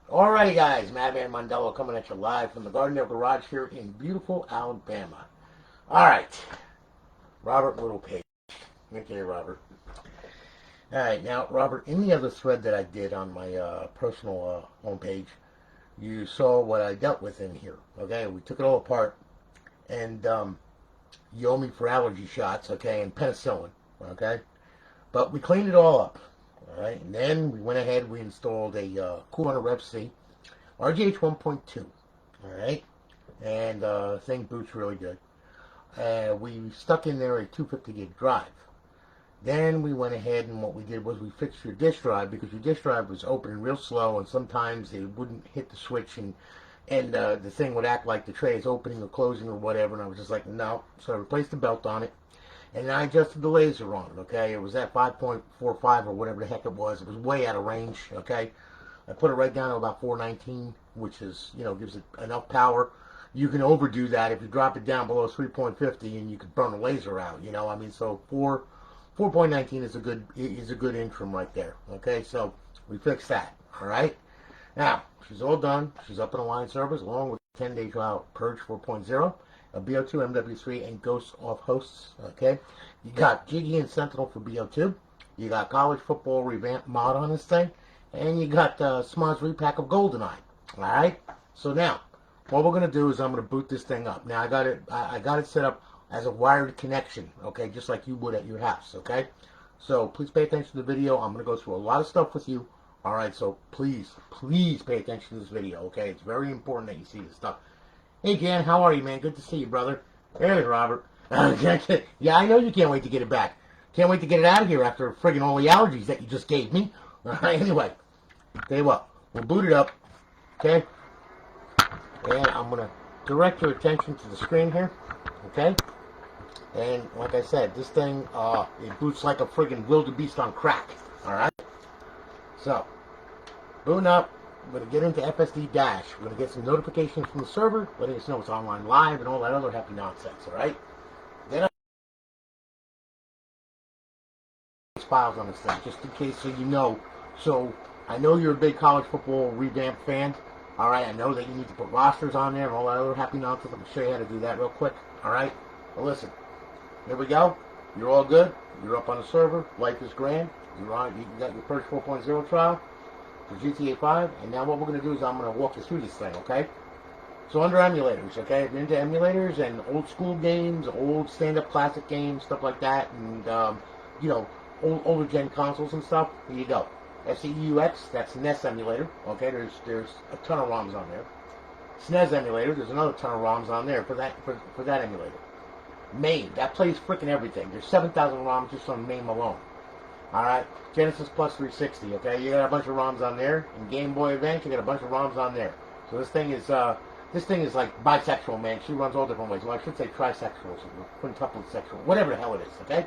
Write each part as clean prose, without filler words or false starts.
Alrighty guys, Madman Mondello coming at you live from the Gardendale Garage here in beautiful Alabama. Alright, Robert Littlepage. Okay, Robert. Alright, now Robert, in the other thread that I did on my personal homepage, you saw what I dealt with in here. Okay, we took it all apart, and you owe me for allergy shots, okay, and penicillin, okay? But we cleaned it all up. Alright, and then we went ahead, we installed a coolrunner Rev.c RGH 1.2. Alright, and the thing boots really good. We stuck in there a 250 gig drive. Then we went ahead and what we did was we fixed your disk drive because your disk drive was opening real slow and sometimes it wouldn't hit the switch and the thing would act like the tray is opening or closing or whatever, and I was just like, no. So I replaced the belt on it. And then I adjusted the laser on it, okay? It was at 5.45 or whatever the heck it was. It was way out of range, okay? I put it right down to about 419, which is, you know, gives it enough power. You can overdo that if you drop it down below 3.50 and you could burn the laser out, you know? I mean, so 4.19 is a good interim right there, okay? So we fixed that, all right? Now, she's all done. She's up in Alliance servers along with 10-day trial Purge 4.0. A BO2, MW3, and Ghost Offhosts, okay? You got Jiggy and Sentinel for BO2. You got College Football Revamped Mod on this thing. And you got smod's repack of Goldeneye, alright? So now, what we're going to do is I'm going to boot this thing up. Now, I got it set up as a wired connection, okay? Just like you would at your house, okay? So, please pay attention to the video. I'm going to go through a lot of stuff with you, alright? So, please pay attention to this video, okay? It's very important that you see this stuff. Hey, Jan, how are you, man? Good to see you, brother. There's Robert. Yeah, I know you can't wait to get it back. Can't wait to get it out of here after friggin' all the allergies that you just gave me. Anyway, tell you what, we'll boot it up, okay? And I'm going to direct your attention to the screen here, okay? And like I said, this thing, it boots like a friggin' wildebeest on crack, alright? So, booting up. We're going to get into FSD Dash. We're going to get some notifications from the server, letting us know it's online live and all that other happy nonsense, alright? Then I files on this thing, just in case so you know. So, I know you're a big College Football Revamped fan, alright? I know that you need to put rosters on there and all that other happy nonsense. I'm going to show you how to do that real quick, alright? But listen, here we go. You're all good. You're up on the server. Life is grand. You're on. You got your Purge 4.0 trial for GTA 5, and now what we're going to do is I'm going to walk you through this thing, okay? So under emulators, okay? If you're into emulators and old school games, old stand-up classic games, stuff like that, and, you know, older gen consoles and stuff, here you go. FCEUX, that's NES emulator, okay? There's a ton of ROMs on there. SNES emulator, there's another ton of ROMs on there for that emulator. MAME, that plays frickin' everything. There's 7,000 ROMs just on MAME alone. Alright, Genesis Plus 360, okay? You got a bunch of ROMs on there. In Game Boy Advance, you got a bunch of ROMs on there. So this thing is like bisexual, man. She runs all different ways. Well, I should say trisexual, quintuplet sexual, whatever the hell it is, okay?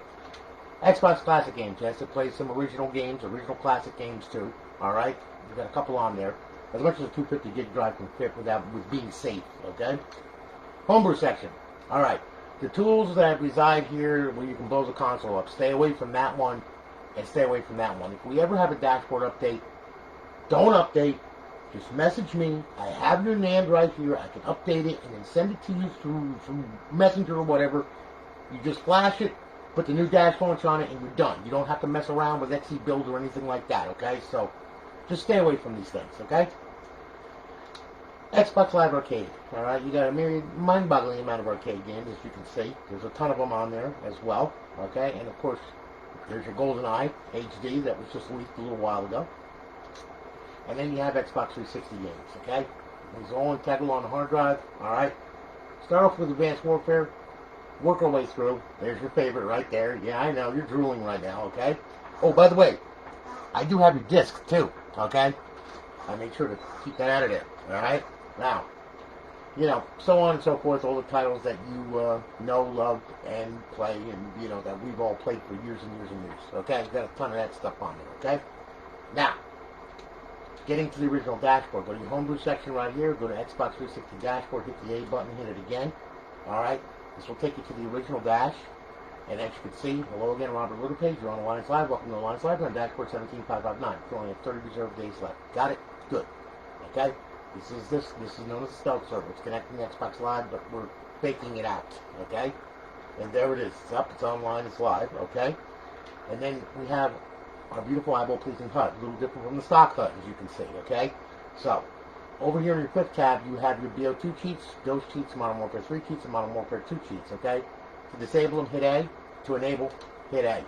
Xbox Classic games, yes, it plays some original games, original classic games too. Alright? You got a couple on there. As much as a 250 gig drive can fit with being safe, okay? Homebrew section. Alright. The tools that reside here where you can blow the console up, stay away from that one. And stay away from that one. If we ever have a dashboard update, don't update. Just message me. I have your NAND right here. I can update it and then send it to you through Messenger or whatever. You just flash it, put the new dash launch on it, and you're done. You don't have to mess around with XE build or anything like that, okay? So, just stay away from these things, okay? Xbox Live Arcade, alright? You got a myriad, mind-boggling amount of arcade games, as you can see. There's a ton of them on there as well, okay? And, of course, there's your Goldeneye HD that was just leaked a little while ago. And then you have Xbox 360 games, okay? These are all integral on the hard drive, alright? Start off with Advanced Warfare. Work our way through. There's your favorite right there. Yeah, I know, you're drooling right now, okay? Oh, by the way, I do have your disc, too, okay? I made sure to keep that out of there, alright? Now, you know, so on and so forth, all the titles that you know, love, and play, and, you know, that we've all played for years and years and years, okay? Got a ton of that stuff on there, okay? Now, getting to the original dashboard, go to your homebrew section right here, go to Xbox 360 dashboard, hit the A button, hit it again, alright? This will take you to the original dash, and as you can see, hello again, Robert Littlepage, you're on Alliance Live, welcome to Alliance Live, we're on dashboard 17559, you only have 30 reserved days left. Got it? Good. okay? This is known as a stealth server. It's connecting to Xbox Live, but we're faking it out, okay? And there it is. It's up, it's online, it's live, okay? And then we have our beautiful eyeball-pleasing HUD, a little different from the stock HUD, as you can see, okay? So, over here in your quick tab, you have your BO2 cheats, Ghost cheats, Modern Warfare 3 cheats, and Modern Warfare 2 cheats, okay? To disable them, hit A. To enable, hit A.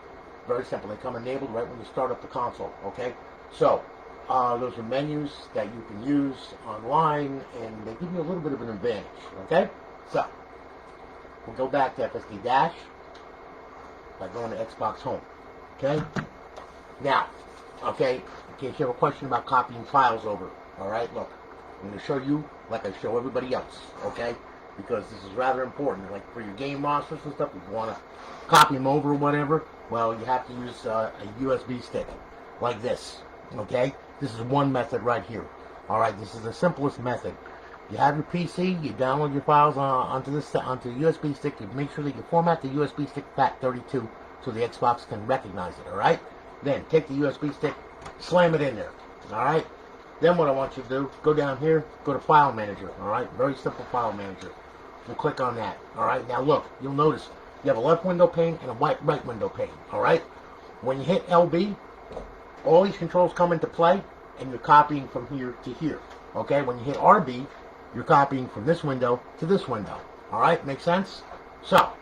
Very simple. They come enabled right when you start up the console, okay? So, those are menus that you can use online, and they give you a little bit of an advantage, okay? So, we'll go back to FSD Dash by going to Xbox Home, okay? Now, okay, in case you have a question about copying files over, all right, look, I'm going to show you like I show everybody else, okay? Because this is rather important. Like for your game rosters and stuff, if you want to copy them over or whatever, well, you have to use a USB stick like this, okay? This is one method right here. All right, this is the simplest method. You have your PC, you download your files onto the USB stick. You make sure that you format the USB stick FAT32 so the Xbox can recognize it, all right? Then take the USB stick, slam it in there, all right? Then what I want you to do, go down here, go to File Manager, all right? Very simple File Manager. We'll click on that, all right? Now look, you'll notice you have a left window pane and a right window pane, all right? When you hit LB, all these controls come into play, and you're copying from here to here, okay? When you hit RB, you're copying from this window to this window, all right? Make sense? So,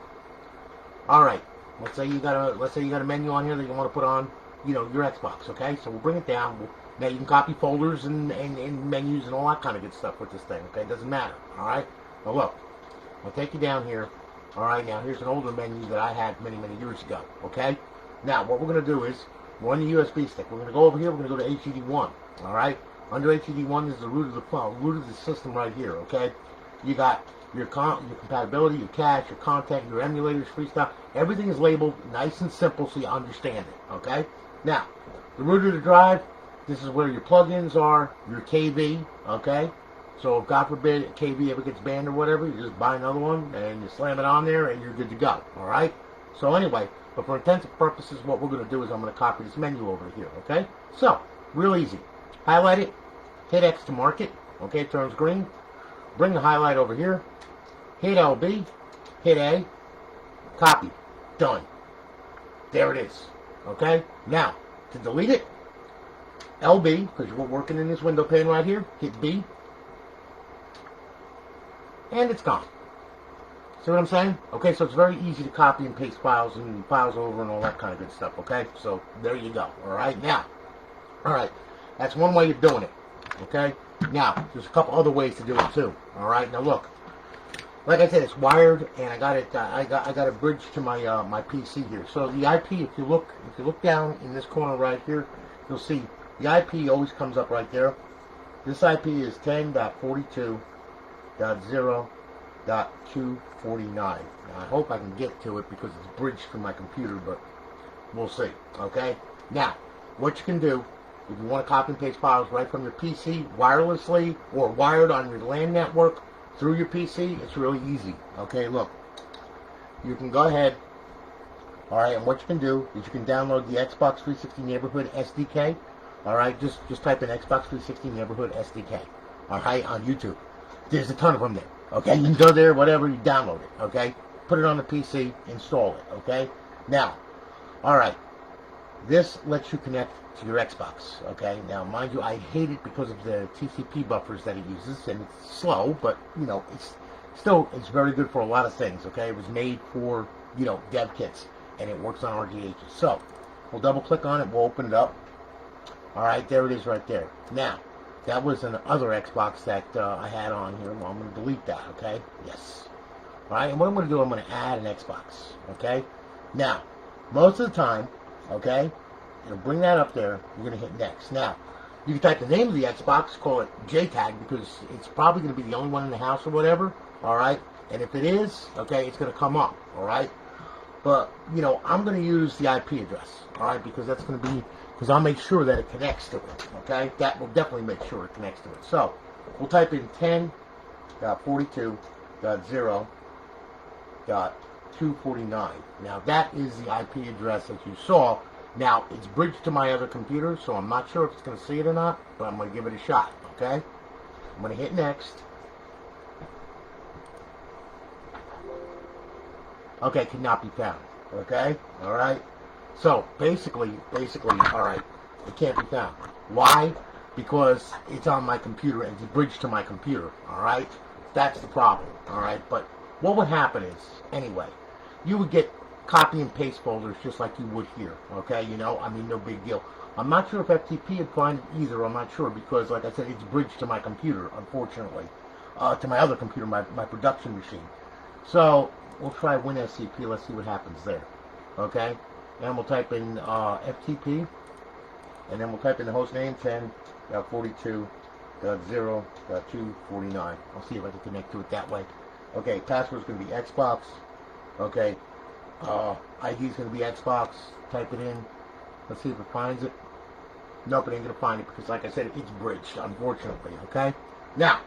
all right. Let's say you got a menu on here that you want to put on, you know, your Xbox, okay? So we'll bring it down. Now you can copy folders and menus and all that kind of good stuff with this thing, okay? It doesn't matter, all right? Now look, I'll take you down here. All right, now here's an older menu that I had many, many years ago, okay? Now what we're going to do is, we're on the USB stick. We're going to go over here. We're going to go to HED1, all right? Under HED1 is the root of the system right here, okay? You got your compatibility, your cache, your content, your emulators, free stuff. Everything is labeled nice and simple so you understand it, okay? Now, the root of the drive, this is where your plugins are, your KV, okay? So if God forbid KV ever gets banned or whatever, you just buy another one and you slam it on there and you're good to go, all right? So anyway, but for intents and purposes, what we're going to do is I'm going to copy this menu over here, okay? So, real easy. Highlight it, hit X to mark it, okay, it turns green. Bring the highlight over here, hit LB, hit A, copy, done. There it is, okay? Now, to delete it, LB, because we're working in this window pane right here, hit B, and it's gone. See what I'm saying? Okay, so it's very easy to copy and paste files over and all that kind of good stuff, okay? So, there you go, all right? Now, all right, that's one way of doing it, okay? Now, there's a couple other ways to do it too, all right? Now, look, like I said, it's wired, and I got it. I got a bridge to my my PC here. So the IP, if you look down in this corner right here, you'll see the IP always comes up right there. This IP is 10.42.0.249. Now, I hope I can get to it because it's bridged from my computer, but we'll see. Okay. Now, what you can do if you want to copy and paste files right from your PC wirelessly or wired on your LAN network through your PC, it's really easy. Okay, look, you can go ahead, all right, and what you can do is you can download the Xbox 360 Neighborhood SDK, all right, just type in Xbox 360 Neighborhood SDK, all right, on YouTube. There's a ton of them there, okay? You can go there, whatever, you download it, okay? Put it on the PC, install it, okay? Now, all right, this lets you connect to your Xbox, okay? Now, mind you, I hate it because of the TCP buffers that it uses, and it's slow, but, you know, it's very good for a lot of things, okay? It was made for, you know, dev kits, and it works on RGHs. So, we'll double-click on it, we'll open it up. All right, there it is right there. Now, that was an other Xbox that I had on here. Well, I'm going to delete that, okay? Yes. All right, and what I'm going to do, I'm going to add an Xbox, okay? Now, most of the time, okay, you'll bring that up there, you're going to hit next. Now, you can type the name of the Xbox, call it GtaV, because it's probably going to be the only one in the house or whatever, all right? And if it is, okay, it's going to come up, all right? But, you know, I'm going to use the IP address, all right, because that's going to be, because I'll make sure that it connects to it, okay? That will definitely make sure it connects to it. So, we'll type in 10.42.0.249. Now, that is the IP address that you saw. Now, it's bridged to my other computer, so I'm not sure if it's going to see it or not, but I'm going to give it a shot, okay? I'm going to hit next. Okay, cannot be found. Okay, all right. So basically, all right, it can't be found. Why? Because it's on my computer and it's bridged to my computer. All right, that's the problem. All right, but what would happen is, anyway, you would get copy and paste folders just like you would here. Okay, you know, I mean, no big deal. I'm not sure if FTP would find it either. I'm not sure because, like I said, it's bridged to my computer, unfortunately, to my other computer, my production machine. So we'll try Winscp. Let's see what happens there. Okay, and we'll type in FTP, and then we'll type in the host name 10.42.0.249. I'll see if I can connect to it that way. Okay, password's going to be Xbox. Okay, ID is going to be Xbox. Type it in. Let's see if it finds it. Nope, it ain't going to find it because, like I said, it's bridged, unfortunately. Okay, now,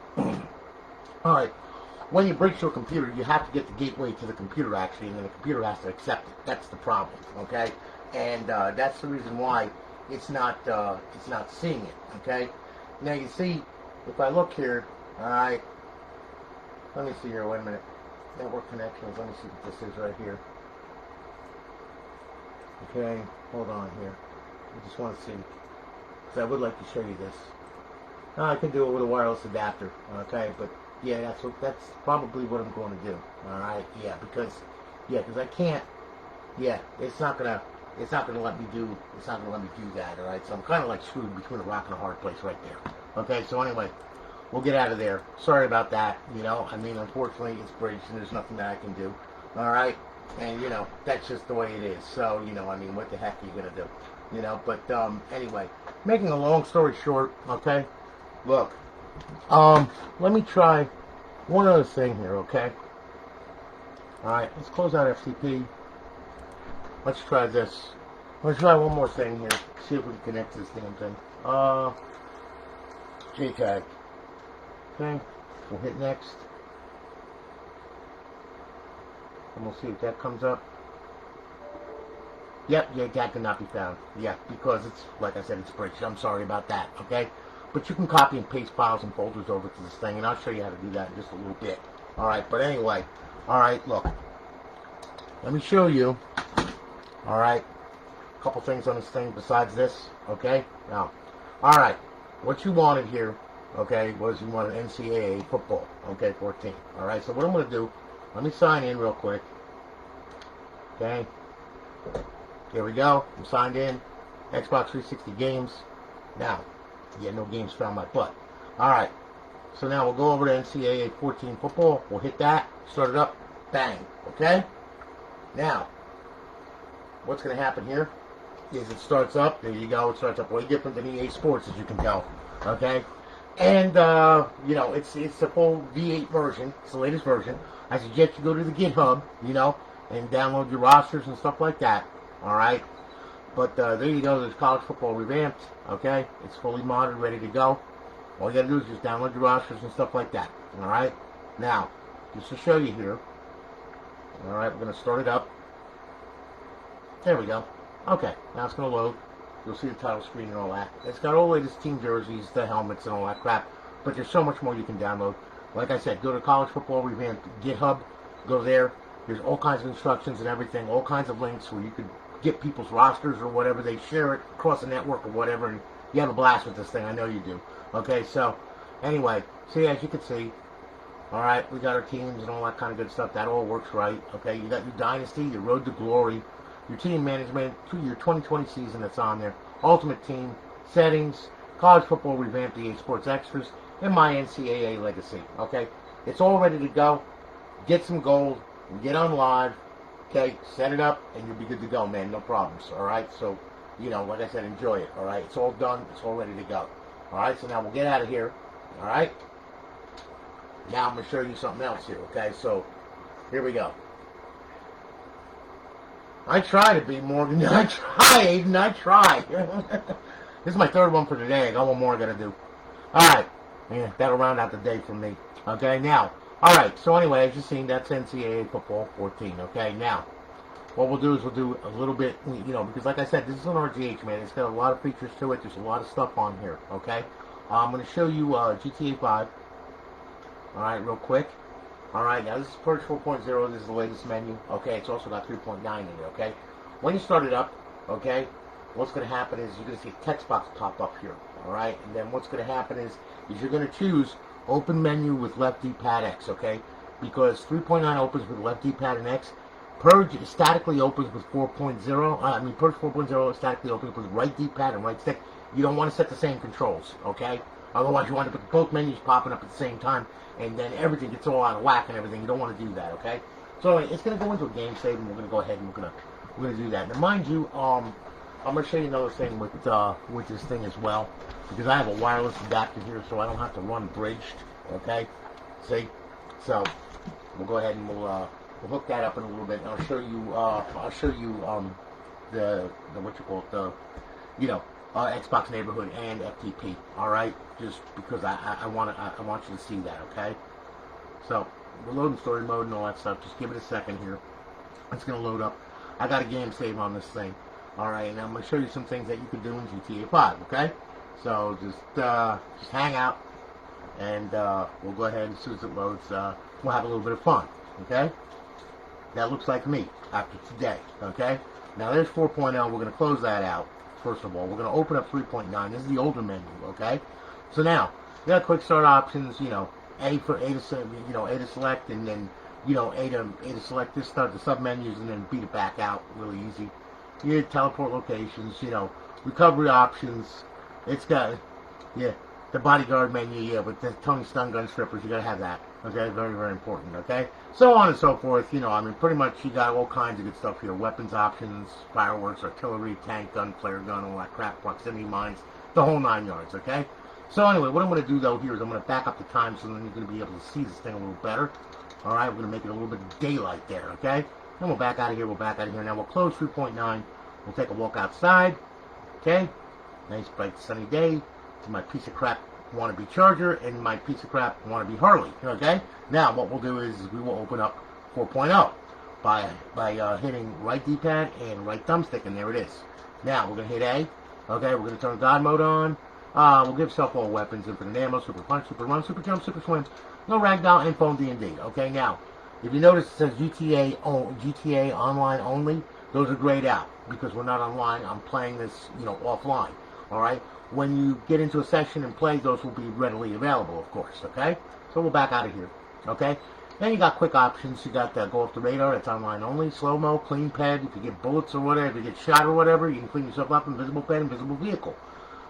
all right. When you bridge to a computer, you have to get the gateway to the computer, actually, and then the computer has to accept it. That's the problem, okay? And that's the reason why it's not seeing it, okay? Now, you see, if I look here, all right, let me see here, wait a minute. Network connections, let me see what this is right here. Okay, hold on here. I just want to see, because I would like to show you this. Now, I can do it with a wireless adapter, okay, but yeah, that's probably what I'm going to do. All right, yeah, because I can't. Yeah, it's not gonna let me do that. All right, so I'm kind of like screwed between a rock and a hard place right there. Okay, so anyway, we'll get out of there. Sorry about that. You know, I mean, unfortunately, it's bridged and there's nothing that I can do. All right, and you know that's just the way it is. So you know, I mean, what the heck are you gonna do? You know, but anyway, making a long story short, okay, look. Let me try one other thing here, okay? Alright, let's close out FTP. Let's try this. Let's try one more thing here. See if we can connect to this damn thing. GtaV. Okay, we'll hit next. And we'll see if that comes up. Yep, yeah, that cannot be found. Yeah, because it's, like I said, it's bridged. I'm sorry about that, okay? But you can copy and paste files and folders over to this thing, and I'll show you how to do that in just a little bit. Alright, but anyway, alright, look. Let me show you, alright, a couple things on this thing besides this, okay? Now, alright, what you wanted here, okay, was you wanted NCAA football, okay, 14. Alright, so what I'm going to do, let me sign in real quick. Okay, here we go, I'm signed in, Xbox 360 games. Now, yeah, no games found my butt. Alright, so now we'll go over to NCAA 14 football. We'll hit that, start it up, bang, okay? Now, what's going to happen here is it starts up, there you go, it starts up way different than EA Sports, as you can tell, okay? And, you know, it's the full V8 version, it's the latest version. I suggest you go to the GitHub, you know, and download your rosters and stuff like that, alright? But there you go, there's College Football Revamped, okay? It's fully modded, ready to go. All you gotta do is just download your rosters and stuff like that, alright? Now, just to show you here, alright, we're gonna start it up. There we go. Okay, now it's gonna load. You'll see the title screen and all that. It's got all the latest team jerseys, the helmets, and all that crap. But there's so much more you can download. Like I said, go to College Football Revamped GitHub. Go there. There's all kinds of instructions and everything, all kinds of links where you could get people's rosters or whatever. They share it across the network or whatever, and you have a blast with this thing. I know you do. Okay, so anyway, see, as you can see, all right, we got our teams and all that kind of good stuff. That all works right. Okay, you got your dynasty, your road to glory, your team management, your 2020 season that's on there, ultimate team, settings, College Football Revamped, EA Sports Extras, and my NCAA Legacy. Okay, it's all ready to go. Get some gold, get on live. Okay, set it up, and you'll be good to go, man. No problems, all right? So, you know, like I said, enjoy it, all right? It's all done. It's all ready to go. All right, so now we'll get out of here, all right? Now I'm going to show you something else here, okay? So, here we go. I try to be more than I try, Aiden. I try. This is my third one for today. I got one more I got to do. All right. Yeah, that'll round out the day for me. Okay, now. Alright, so anyway, as you've seen, that's NCAA Football 14, okay? Now, what we'll do is we'll do a little bit, you know, because like I said, this is an RGH, man. It's got a lot of features to it. There's a lot of stuff on here, okay? I'm going to show you GTA 5. Alright, real quick. Alright, now this is Purge 4.0. This is the latest menu. Okay, it's also got 3.9 in it, okay? When you start it up, okay, what's going to happen is you're going to see a text box pop up here. Alright, and then what's going to happen is you're going to choose Open Menu with left D-pad X, okay? Because 3.9 opens with left D-pad and X. Purge statically opens with 4.0. Purge 4.0 statically opens with right D-pad and right stick. You don't want to set the same controls, okay? Otherwise, you want to put both menus popping up at the same time, and then everything gets all out of whack and everything. You don't want to do that, okay? So it's going to go into a game save, and we're going to go ahead and we're going to do that. Now, mind you, I'm going to show you another thing with this thing as well, because I have a wireless adapter here, so I don't have to run bridged, okay? See? So we'll go ahead and we'll hook that up in a little bit, and I'll show you the what you call it, Xbox Neighborhood and FTP. All right, just because I want you to see that. Okay, so we're loading story mode and all that stuff. Just give it a second here. It's gonna load up. I got a game save on this thing. All right, and I'm gonna show you some things that you can do in GTA 5. Okay, so just hang out, and we'll go ahead, as soon as it loads, we'll have a little bit of fun. Okay, that looks like me after today. Okay, now there's 4.0. We're gonna close that out. First of all, we're going to open up 3.9. This is the older menu, okay? So now, you got quick start options, A to select, and then, A to select this stuff, the sub menus, and then beat it back out, really easy. You get teleport locations, recovery options. It's got, the bodyguard menu, with the Tony stun gun strippers, you got to have that, okay? Very, very important, okay? So on and so forth, pretty much you got all kinds of good stuff here. Weapons options, fireworks, artillery, tank gun, flare gun, all that crap, proximity mines, the whole 9 yards, okay? So anyway, what I'm going to do, though, here is I'm going to back up the time so then you're going to be able to see this thing a little better. All right, we're going to make it a little bit of daylight there, okay? Then we'll back out of here, Now we'll close 3.9. We'll take a walk outside, okay? Nice, bright, sunny day. My piece of crap wannabe Charger and my piece of crap wannabe Harley, okay? Now, what we'll do is we will open up 4.0 by hitting right D-pad and right thumbstick, and there it is. Now, we're going to hit A, okay? We're going to turn God mode on. We'll give self all weapons, infinite ammo, super punch, super run, super jump, super swim, no ragdoll, and phone D&D, okay? Now, if you notice it says GTA Online only, those are grayed out because we're not online. I'm playing this, offline, all right? When you get into a session and play, those will be readily available, of course, okay? So we'll back out of here, okay? Then you got quick options. You got go off the radar, that's online only. Slow-mo, clean ped, if you get bullets or whatever, if you get shot or whatever, you can clean yourself up. Invisible ped, invisible vehicle.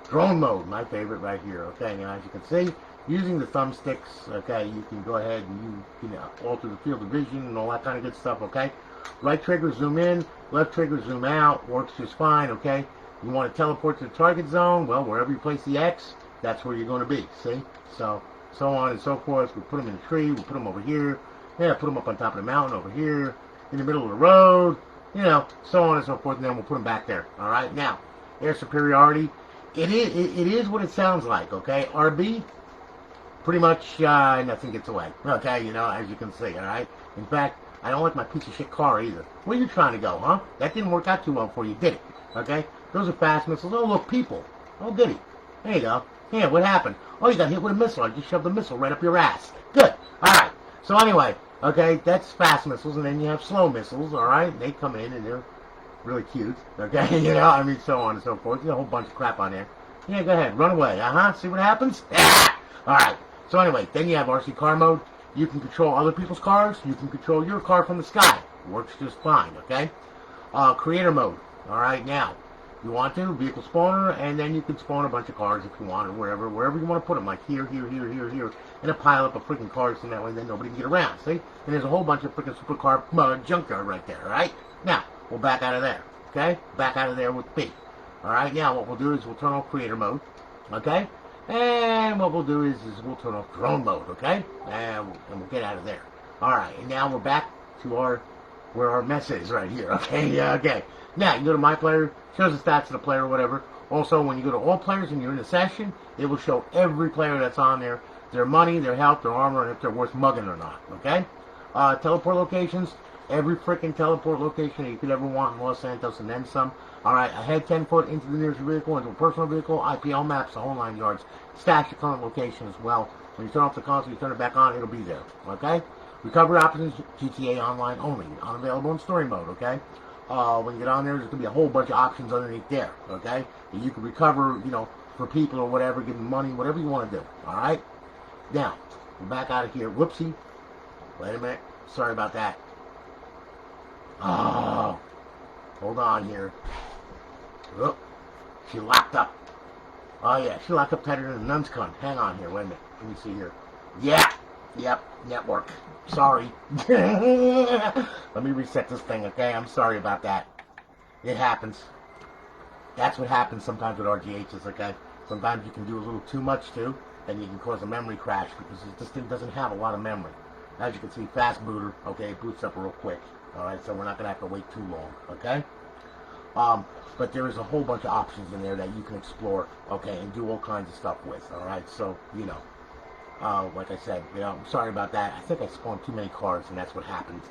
Drone mode, my favorite right here, okay? Now, as you can see, using the thumbsticks, okay, you can go ahead and you can alter the field of vision and all that kind of good stuff, okay? Right trigger, zoom in. Left trigger, zoom out. Works just fine, okay? You want to teleport to the target zone? Well, wherever you place the X, that's where you're going to be. See? So on and so forth. We put them in a tree. We put them over here. Yeah, put them up on top of the mountain over here. In the middle of the road. So on and so forth. And then we'll put them back there. All right? Now, air superiority. It is what it sounds like. Okay? RB, pretty much nothing gets away. Okay? As you can see. All right? In fact, I don't like my piece of shit car either. Where are you trying to go, huh? That didn't work out too well for you, did it? Okay? Those are fast missiles. Oh, look, people. Oh, goody. There you go. Yeah, what happened? Oh, you got hit with a missile. I just shoved a missile right up your ass. Good. All right. So anyway, okay, that's fast missiles, and then you have slow missiles, all right? They come in, and they're really cute, okay? So on and so forth. There's a whole bunch of crap on there. Yeah, go ahead. Run away. See what happens? All right. So anyway, then you have RC car mode. You can control other people's cars. You can control your car from the sky. Works just fine, okay? Creator mode. All right, now, you want to, vehicle spawner, and then you can spawn a bunch of cars if you want, or wherever you want to put them, like here, and a pile up of freaking cars, and that way then nobody can get around, see? And there's a whole bunch of freaking supercar junkyard right there, all right? Now, we'll back out of there, okay? Back out of there with B. All right, now what we'll do is we'll turn off creator mode, okay? And what we'll do is we'll turn off drone mode, okay? And we'll get out of there. All right, and now we're back to where our mess is right here, okay? Yeah, okay. Now, you go to My Player, shows the stats of the player or whatever. Also, when you go to All Players and you're in a session, it will show every player that's on there, their money, their health, their armor, and if they're worth mugging or not, okay? Teleport locations, every freaking teleport location that you could ever want in Los Santos and then some. All right, ahead 10 foot into the nearest vehicle, into a personal vehicle, IPL maps, the whole 9 yards. Stash your current location as well. When you turn off the console, you turn it back on, it'll be there, okay? Recovery options, GTA Online only, unavailable in story mode, okay? When you get on there, there's going to be a whole bunch of options underneath there, okay? And you can recover, you know, for people or whatever, give them money, whatever you want to do, alright? Now, we're back out of here. Whoopsie. Wait a minute. Sorry about that. Oh, hold on here. Oh, she locked up. Oh, yeah, she locked up tighter than a nun's cunt. Hang on here. Wait a minute. Let me see here. Yeah. Yep. Network. Sorry. Let me reset this thing, okay? I'm sorry about that. It happens. That's what happens sometimes with RGHs, okay? Sometimes you can do a little too much, too, and you can cause a memory crash because this thing doesn't have a lot of memory. As you can see, fast booter, okay, it boots up real quick. Alright, so we're not going to have to wait too long, okay? But there is a whole bunch of options in there that you can explore, okay, and do all kinds of stuff with, alright? So, you know, like I said, you know, I'm sorry about that. I think I spawned too many cards, and that's what happened.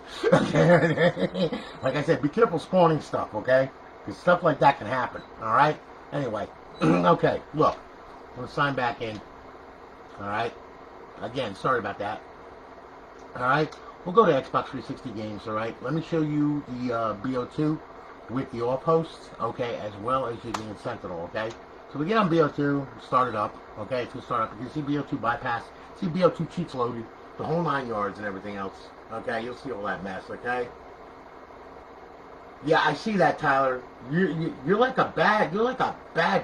Like I said, be careful spawning stuff, okay? Because stuff like that can happen, alright? Anyway, okay, look. I'm going to sign back in, alright? Again, sorry about that. Alright, we'll go to Xbox 360 games, alright? Let me show you the BO2 with the Offhosts, okay, as well as Jiggy and Sentinel, okay? So we get on BO2, start it up, okay? To start up, you can see BO2 bypass, see BO2 cheats loaded, the whole 9 yards and everything else, okay? You'll see all that mess, okay? Yeah, I see that, Tyler. You're like a bad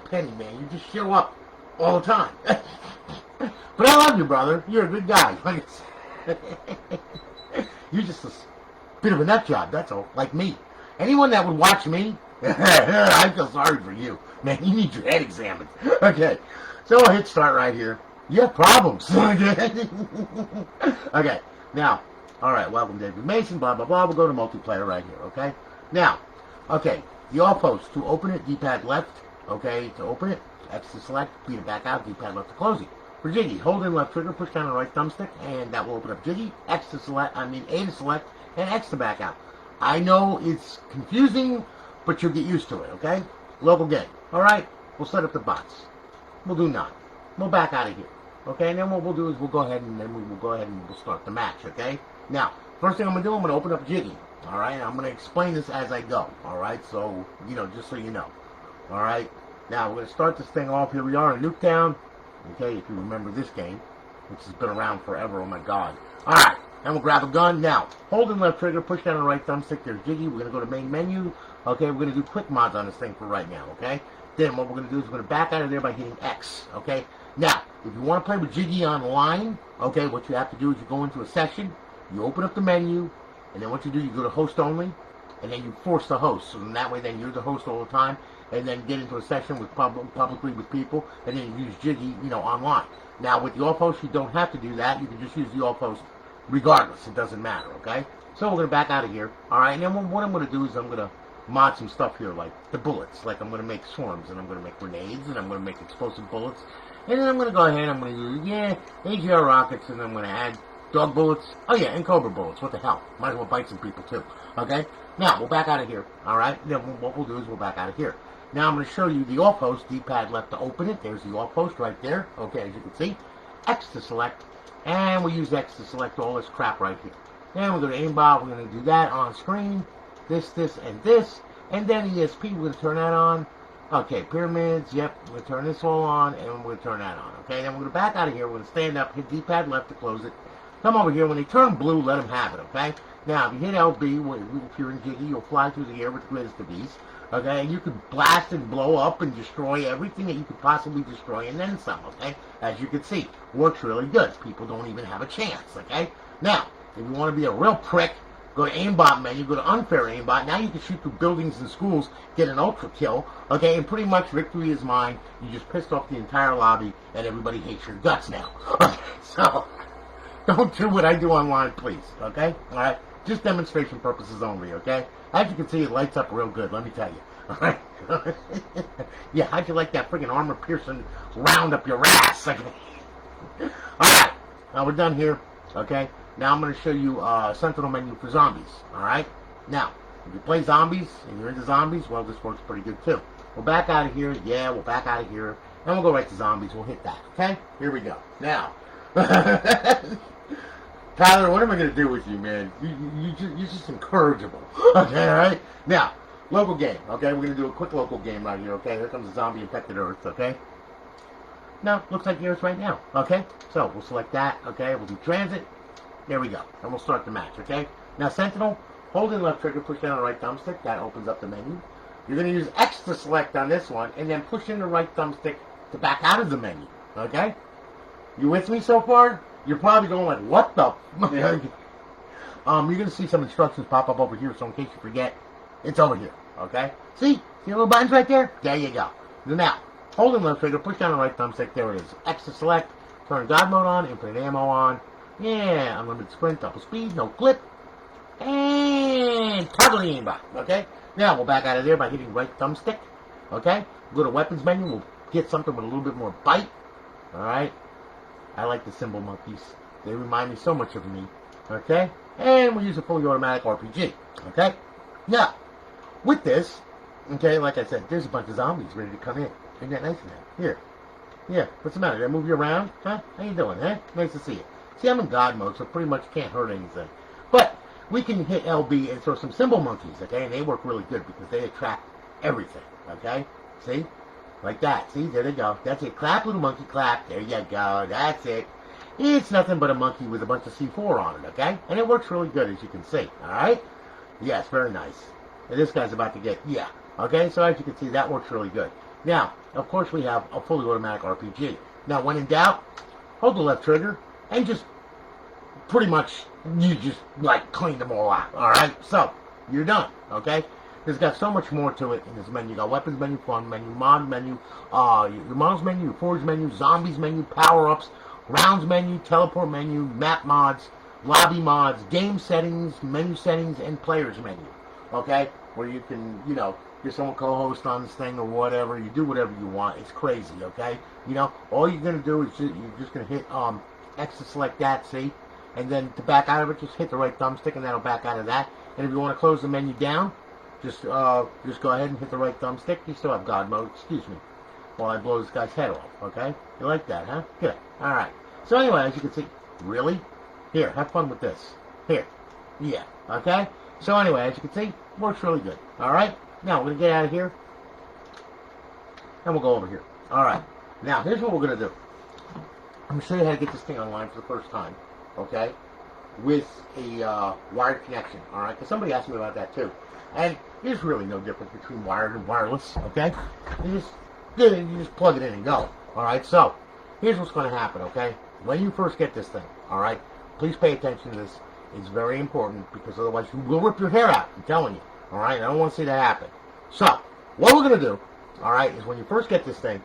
penny, man. You just show up all the time. But I love you, brother. You're a good guy. You're just a bit of a nut job, that's all. Like me. Anyone that would watch me, I feel sorry for you. Man, you need your head examined. Okay, so I'll hit start right here. You have problems. Okay, now, alright, welcome David Mason, blah, blah, blah. We'll go to multiplayer right here, okay? Now, okay, the Offhosts, to open it, D-pad left, okay, to open it, X to select, B to back out, D-pad left to close it. For Jiggy, hold in left trigger, push down the right thumbstick, and that will open up Jiggy, A to select, and X to back out. I know it's confusing, but you'll get used to it, okay? Local game. Alright, we'll set up the bots. We'll do 9. We'll back out of here. Okay, and then what we'll do is we'll go ahead and we'll start the match, okay? Now, first thing I'm going to do, I'm going to open up Jiggy. Alright, I'm going to explain this as I go. Alright, so, you know, just so you know. Alright, now we're going to start this thing off. Here we are in Nuketown. Okay, if you remember this game, which has been around forever, oh my god. Alright, and we'll grab a gun. Now, hold in left trigger, push down the right thumbstick, there's Jiggy. We're going to go to main menu. Okay, we're going to do quick mods on this thing for right now, okay? Then what we're going to do is we're going to back out of there by hitting X, okay? Now, if you want to play with Jiggy online, okay, what you have to do is you go into a session, you open up the menu, and then what you do, you go to host only, and then you force the host. So in that way, then you're the host all the time, and then get into a session with publicly with people, and then you use Jiggy, you know, online. Now, with the Offhost, you don't have to do that. You can just use the Offhost regardless. It doesn't matter, okay? So we're going to back out of here, all right? And then what I'm going to do is I'm going to mod some stuff here, like the bullets. Like I'm going to make swarms, and I'm going to make grenades, and I'm going to make explosive bullets. And then I'm going to go ahead, I'm going to do, AGR rockets, and I'm going to add dog bullets. Oh, yeah, and cobra bullets. What the hell? Might as well bite some people, too. Okay? Now, we'll back out of here. All right? Then what we'll do is we'll back out of here. Now, I'm going to show you the Offhost. D-pad left to open it. There's the Offhost right there. Okay, as you can see. X to select. And we use X to select all this crap right here. Then we're going to aimbot. We're going to do that on screen. This, and this. And then ESP, we're going to turn that on. Okay, pyramids, yep, we're going to turn this all on, and we're going to turn that on, okay? Then we're going to back out of here, we're going to stand up, hit D-pad left to close it. Come over here, when they turn blue, let them have it, okay? Now, if you hit LB, if you're in Jiggy, you'll fly through the air with the greatest of ease, okay? And you can blast and blow up and destroy everything that you could possibly destroy, and then some, okay? As you can see, works really good. People don't even have a chance, okay? Now, if you want to be a real prick, go to aimbot menu, go to unfair aimbot. Now you can shoot through buildings and schools, get an ultra kill, okay, and pretty much victory is mine. You just pissed off the entire lobby, and everybody hates your guts now. So, don't do what I do online, please, okay? Alright? Just demonstration purposes only, okay? As you can see, it lights up real good, let me tell you. Alright? Yeah, how'd you like that friggin' armor-piercing round up your ass? Okay? Alright, now we're done here, okay? Now I'm going to show you Sentinel menu for zombies, alright? Now, if you play zombies, and you're into zombies, well, this works pretty good too. We'll back out of here, we'll back out of here, and we'll go right to zombies, we'll hit that, okay? Here we go. Now, Tyler, what am I going to do with you, man? You're just incorrigible. Okay, all right? Now, local game, okay? We're going to do a quick local game right here, okay? Here comes the zombie infected Earth, okay? No, looks like yours right now, okay? So, we'll select that, okay? We'll do transit. There we go. And we'll start the match, okay? Now, Sentinel, hold in left trigger, push down the right thumbstick. That opens up the menu. You're going to use X to select on this one, and then push in the right thumbstick to back out of the menu, okay? You with me so far? You're probably going like, what the? Yeah. You're going to see some instructions pop up over here, so in case you forget, it's over here, okay? See the little buttons right there? There you go. Now, hold in left trigger, push down the right thumbstick, there it is. X to select, turn God mode on, infinite ammo on. Yeah, unlimited sprint, double speed, no clip. And toggle the aimbot, okay? Now, we'll back out of there by hitting right thumbstick, okay? Go to weapons menu, we'll get something with a little bit more bite, alright? I like the symbol monkeys. They remind me so much of me. Okay? And we'll use a fully automatic RPG. Okay? Now, with this, okay, like I said, there's a bunch of zombies ready to come in. Isn't that nice of them? Here. Yeah, what's the matter? Did I move you around? Huh? How you doing, huh? Nice to see you. See, I'm in God mode, so pretty much can't hurt anything. But we can hit LB and throw some symbol monkeys, okay? And they work really good because they attract everything, okay? See? Like that. See, there they go. That's it. Clap, little monkey, clap. There you go. That's it. It's nothing but a monkey with a bunch of C4 on it, okay? And it works really good, as you can see. Alright? Yes, very nice. And this guy's about to get, yeah. Okay, so as you can see, that works really good. Now, of course, we have a fully automatic RPG. Now, when in doubt, hold the left trigger and just pretty much, you just, like, clean them all out. Alright? So, you're done. Okay? It's got so much more to it in this menu. You got weapons menu, fun menu, mod menu, your models menu, your forge menu, zombies menu, power-ups, rounds menu, teleport menu, map mods, lobby mods, game settings, menu settings, and players menu. Okay? Where you can, you know, get someone co-host on this thing or whatever. You do whatever you want. It's crazy, okay? You know, all you're going to do is you're just going to hit X to select that, see? And then to back out of it, just hit the right thumbstick and that'll back out of that. And if you want to close the menu down, just go ahead and hit the right thumbstick. You still have God mode, excuse me, while I blow this guy's head off, okay? You like that, huh? Good. Alright. So anyway, as you can see, really? Here, have fun with this. Here. Yeah, okay? So anyway, as you can see, works really good. Alright? Now, we're going to get out of here, and we'll go over here. Alright. Now, here's what we're going to do. I'm going to show you how to get this thing online for the first time, okay? With a wired connection, alright? Because somebody asked me about that too. And there's really no difference between wired and wireless, okay? You just plug it in and go, alright? So, here's what's going to happen, okay? When you first get this thing, alright? Please pay attention to this. It's very important because otherwise you will rip your hair out, I'm telling you, alright? I don't want to see that happen. So, what we're going to do, alright, is when you first get this thing,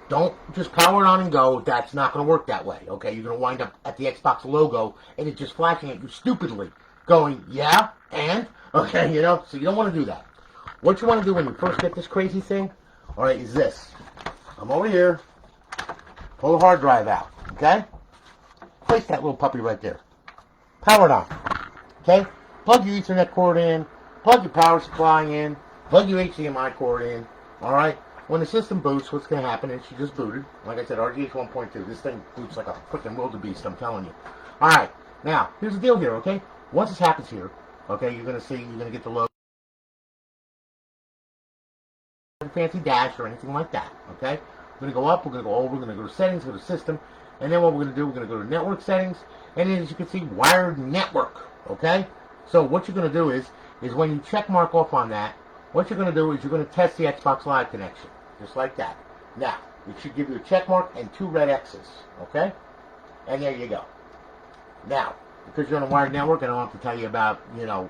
don't just power it on and go. That's not going to work that way, okay? You're going to wind up at the Xbox logo and it's just flashing at you stupidly, going, yeah, and... Okay, you know, so you don't want to do that. What you want to do when you first get this crazy thing, alright, is this. Come over here, pull the hard drive out, okay? Place that little puppy right there. Power it on, okay? Plug your Ethernet cord in, plug your power supply in, plug your HDMI cord in, alright? When the system boots, what's going to happen is she just booted. Like I said, RGH 1.2, this thing boots like a freaking wildebeest, I'm telling you. Alright, now, here's the deal here, okay? Once this happens here, okay, you're going to get the logo, fancy dash or anything like that, okay? We're going to go up, we're going to go over, we're going to go to settings, go to system, and then what we're going to do, we're going to go to network settings, and then as you can see, wired network, okay? So what you're going to do is when you check mark off on that, what you're going to do is you're going to test the Xbox Live connection, just like that. Now, it should give you a check mark and 2 red X's, okay? And there you go. Now, because you're on a wired network, I don't have to tell you about, you know,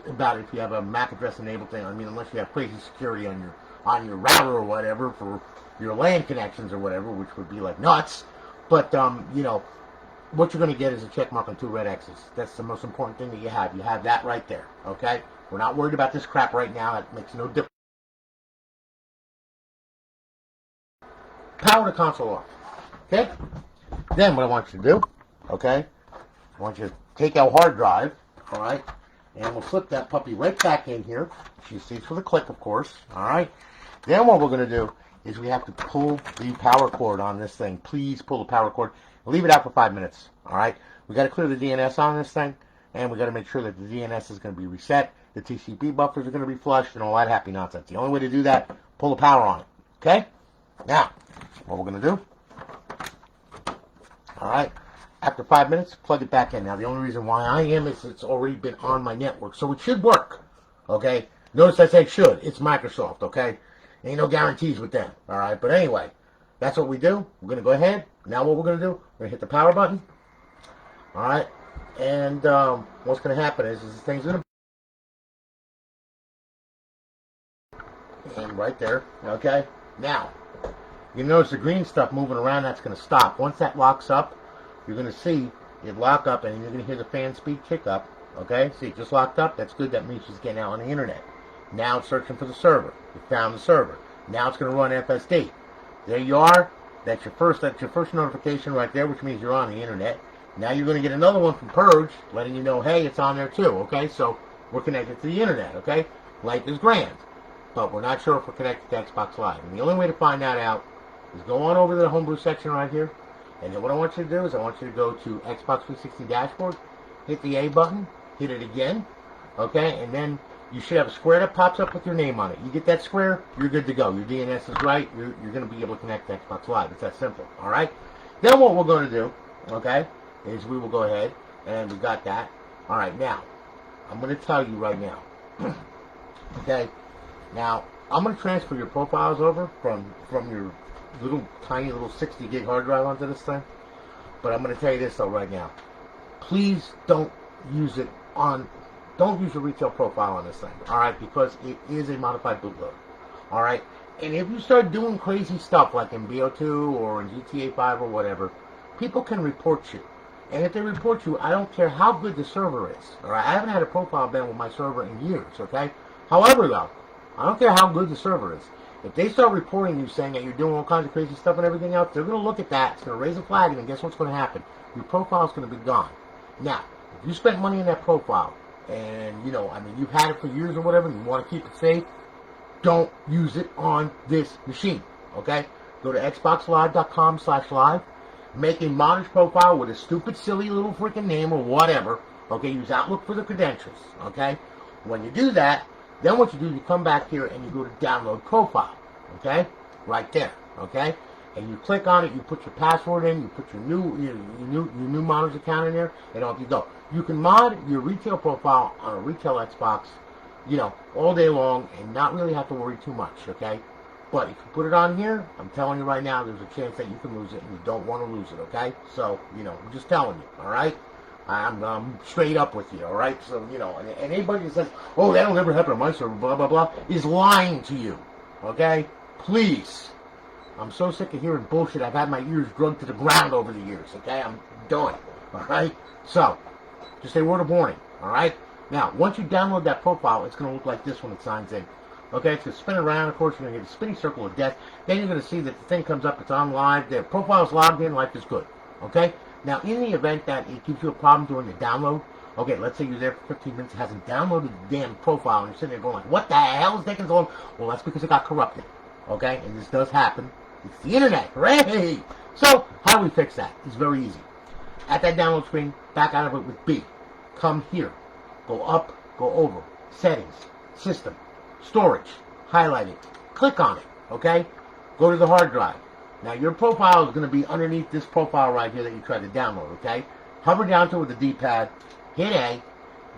about if you have a MAC address enabled thing. I mean, unless you have crazy security on your router or whatever for your LAN connections or whatever, which would be like nuts. But, you know, what you're going to get is a check mark and 2 red X's. That's the most important thing that you have. You have that right there, okay? We're not worried about this crap right now. It makes no difference. Power the console off, okay? Then what I want you to do, okay, I want you to take our hard drive, alright, and we'll flip that puppy right back in here. She sees with a click, of course, alright. Then what we're going to do is we have to pull the power cord on this thing. Please pull the power cord. Leave it out for 5 minutes. All right. We got to clear the DNS on this thing, and we got to make sure that the DNS is going to be reset. The TCP buffers are going to be flushed, and all that happy nonsense. The only way to do that, pull the power on it. Okay. Now, what we're going to do. All right. After 5 minutes, plug it back in. Now, the only reason why I am is it's already been on my network, so it should work. Okay. Notice I said should. It's Microsoft. Okay. Ain't no guarantees with them. All right. But anyway, that's what we do. We're going to go ahead. Now what we're going to do, we're going to hit the power button. All right. And what's going to happen is this thing's going to... And right there. Okay. Now, you notice the green stuff moving around. That's going to stop. Once that locks up, you're going to see it lock up, and you're going to hear the fan speed kick up. Okay. See, it just locked up. That's good. That means it's getting out on the internet. Now it's searching for the server. You found the server. Now it's going to run FSD. There you are. That's your first notification right there, which means you're on the internet. Now you're going to get another one from Purge, letting you know, hey, it's on there too. Okay, so we're connected to the internet. Okay, life is grand, but we're not sure if we're connected to Xbox Live. And the only way to find that out is go on over to the homebrew section right here. And then what I want you to do is I want you to go to Xbox 360 dashboard, hit the A button, hit it again. Okay, and then you should have a square that pops up with your name on it. You get that square, you're good to go. Your DNS is right. You're going to be able to connect to Xbox Live. It's that simple. All right? Then what we're going to do, okay, is we will go ahead, and we got that. All right, now, I'm going to tell you right now. Okay? Now, I'm going to transfer your profiles over from your tiny little 60 gig hard drive onto this thing. But I'm going to tell you this, though, right now. Please don't use it on... Don't use your retail profile on this thing, all right, because it is a modified bootloader, all right? And if you start doing crazy stuff like in BO2 or in GTA 5 or whatever, people can report you. And if they report you, I don't care how good the server is, all right? I haven't had a profile ban with my server in years, okay? However, though, I don't care how good the server is. If they start reporting you saying that you're doing all kinds of crazy stuff and everything else, they're going to look at that, it's going to raise a flag, and then guess what's going to happen? Your profile is going to be gone. Now, if you spent money on that profile, and, you know, I mean, you've had it for years or whatever, and you want to keep it safe, don't use it on this machine, okay? Go to xboxlive.com/live, make a modded profile with a stupid, silly little freaking name or whatever, okay? Use Outlook for the credentials, okay? When you do that, then what you do, you come back here and you go to download profile, okay? Right there, okay? And you click on it, you put your password in, you put your new modder's account in there, and off you go. You can mod your retail profile on a retail Xbox, you know, all day long and not really have to worry too much, okay? But if you put it on here, I'm telling you right now, there's a chance that you can lose it, and you don't want to lose it, okay? So, you know, I'm just telling you, all right? I'm straight up with you, all right? So, you know, and anybody that says, oh, that'll never happen on my server, blah, blah, blah, is lying to you, okay? Please. I'm so sick of hearing bullshit. I've had my ears drugged to the ground over the years, okay? I'm done, all right? So, just a word of warning, all right? Now, once you download that profile, it's going to look like this when it signs in. Okay, it's going to spin around. Of course, you're going to get a spinning circle of death. Then you're going to see that the thing comes up. It's on live. The profile's logged in. Life is good. Okay? Now, in the event that it gives you a problem during the download, okay, let's say you're there for 15 minutes, it hasn't downloaded the damn profile, and you're sitting there going like, what the hell is taking so long? Well, that's because it got corrupted. Okay? And this does happen. It's the internet. Hooray! So, how do we fix that? It's very easy. At that download screen, back out of it with B. Come here. Go up, go over. Settings. System. Storage. Highlight it. Click on it. Okay? Go to the hard drive. Now, your profile is going to be underneath this profile right here that you tried to download. Okay? Hover down to it with the D-pad. Hit A.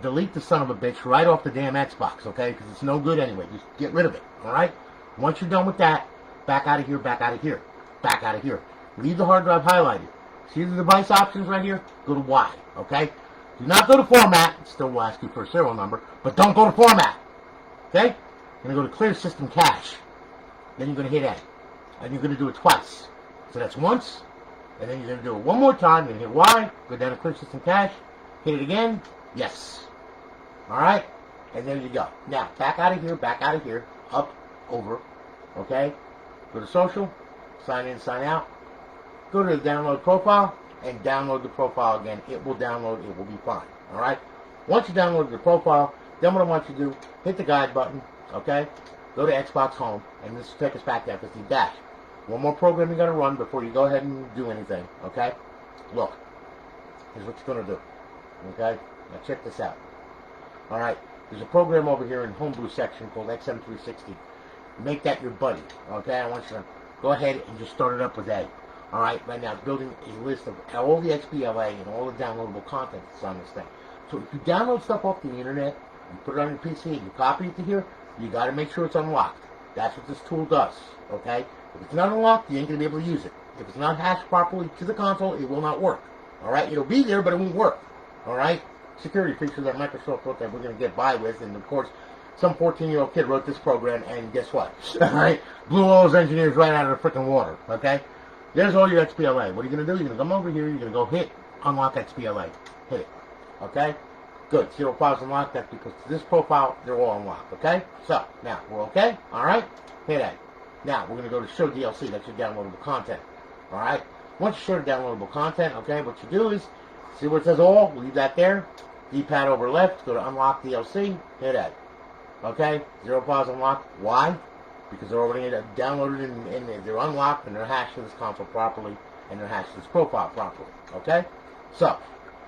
Delete the son of a bitch right off the damn Xbox. Okay? Because it's no good anyway. Just get rid of it. Alright? Once you're done with that, back out of here, back out of here. Back out of here. Leave the hard drive highlighted. See the device options right here? Go to Y, okay? Do not go to format. It still will ask you for a serial number, but don't go to format, okay? You're going to go to clear system cache. Then you're going to hit A. And you're going to do it twice. So that's once, and then you're going to do it one more time. You're going to hit Y, go down to clear system cache, hit it again, yes. All right? And there you go. Now, back out of here, up, over, okay? Go to social, sign in, sign out. Go to the download profile and download the profile again. It will download. It will be fine. All right? Once you download the profile, then what I want you to do, hit the guide button, okay? Go to Xbox Home, and this will take us back to FSD Dash. One more program you got to run before you go ahead and do anything, okay? look, here's what you're going to do. Okay? Now check this out. Alright, there's a program over here in Homebrew section called XM360. Make that your buddy. Okay? I want you to go ahead and just start it up with A. Alright, right now it's building a list of all the XBLA and all the downloadable content that's on this thing. So if you download stuff off the internet, you put it on your PC and you copy it to here, you got to make sure it's unlocked. That's what this tool does. Okay? If it's not unlocked, you ain't going to be able to use it. If it's not hashed properly to the console, it will not work. Alright? It'll be there, but it won't work. Alright? Security feature that Microsoft thought that we're going to get by with, and of course, some 14-year-old kid wrote this program, and guess what? Alright? Blew all those engineers right out of the freaking water. Okay? There's all your XBLA. What are you going to do? You're going to come over here, you're going to go hit Unlock XBLA. Hit it. Okay? Good. 0 files unlocked. That's because to this profile, they're all unlocked. Okay? So, now, we're okay? Alright? Hit A. Now, we're going to go to Show DLC. That's your downloadable content. Alright? Once you show the downloadable content, okay, what you do is, see where it says all? Leave that there. D-pad over left. Go to Unlock DLC. Hit A. Okay? 0 files unlocked. Why? Because they're already downloaded and they're unlocked and they're hashed to this console properly and they're hashed to this profile properly. Okay? So,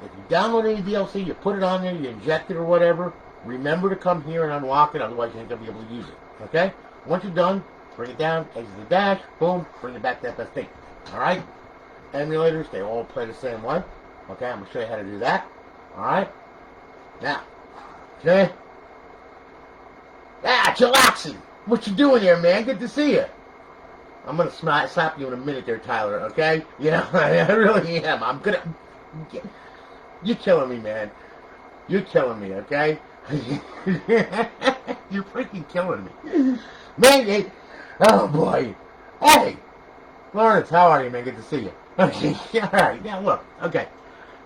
if you download any DLC, you put it on there, you inject it or whatever, remember to come here and unlock it, otherwise you ain't going to be able to use it. Okay? Once you're done, bring it down, exit the dash, boom, bring it back to FSD. Alright? Emulators, they all play the same way. Okay? I'm going to show you how to do that. Alright? Now, okay? Ah, chillaxing! What you doing here, man? Good to see you. I'm gonna slap you in a minute there, Tyler, okay? You know, I really am. I'm gonna... You're killing me, man. You're killing me, okay? You're freaking killing me. Man, oh, boy. Hey! Lawrence, how are you, man? Good to see you. Okay, alright, now look. Okay,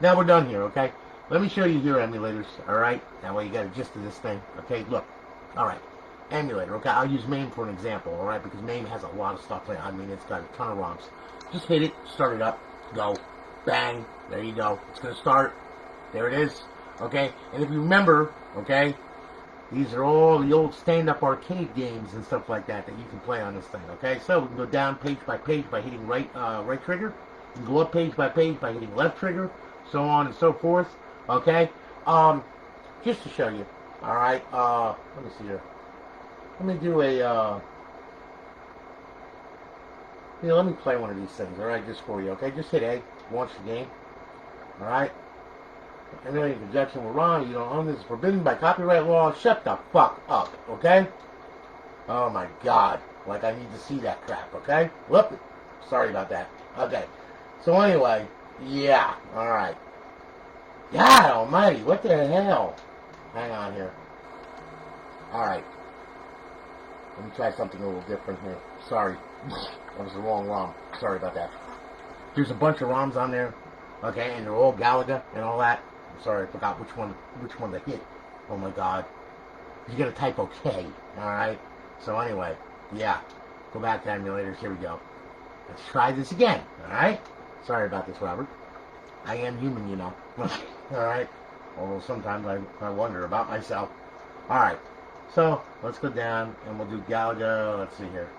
now we're done here, okay? Let me show you your emulators, alright? That way you got a gist of this thing. Okay, look. Alright. Emulator, okay? I'll use MAME for an example, alright? Because MAME has a lot of stuff in it. I mean, it's got a ton of ROMs. Just hit it, start it up, go, bang, there you go. It's going to start. There it is, okay? And if you remember, okay, these are all the old stand-up arcade games and stuff like that that you can play on this thing, okay? So we can go down page by hitting right trigger. You can go up page by hitting left trigger, so on and so forth, okay? Just to show you, alright, let me see here. Let me do a, let me play one of these things, alright, just for you, okay? Just hit A, launch the game, alright? And really, in conjunction with Ron, you don't own this, is forbidden by copyright law, shut the fuck up, okay? Oh my god, like I need to see that crap, okay? Whoop, sorry about that, okay. So anyway, yeah, alright. God almighty, what the hell? Hang on here. Alright. Let me try something a little different here. Sorry. That was the wrong ROM. Sorry about that. There's a bunch of ROMs on there. Okay, and they're all Galaga and all that. I'm sorry, I forgot which one to hit. Oh my god. You gotta type OK. Alright? So anyway, yeah. Go back to emulators. Here we go. Let's try this again. Alright? Sorry about this, Robert. I am human, you know. Alright? Although sometimes I wonder about myself. Alright. So, let's go down, and we'll do Galaga. Let's see here.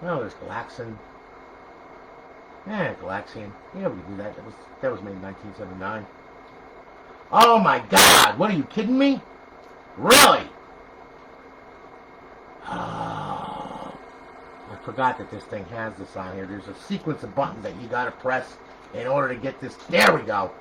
Oh, there's Galaxian. Yeah, Galaxian. Yeah, we can do that. That was made in 1979. Oh my god! What, are you kidding me? Really? Oh, I forgot that this thing has this on here. There's a sequence of buttons that you gotta press in order to get this. There we go.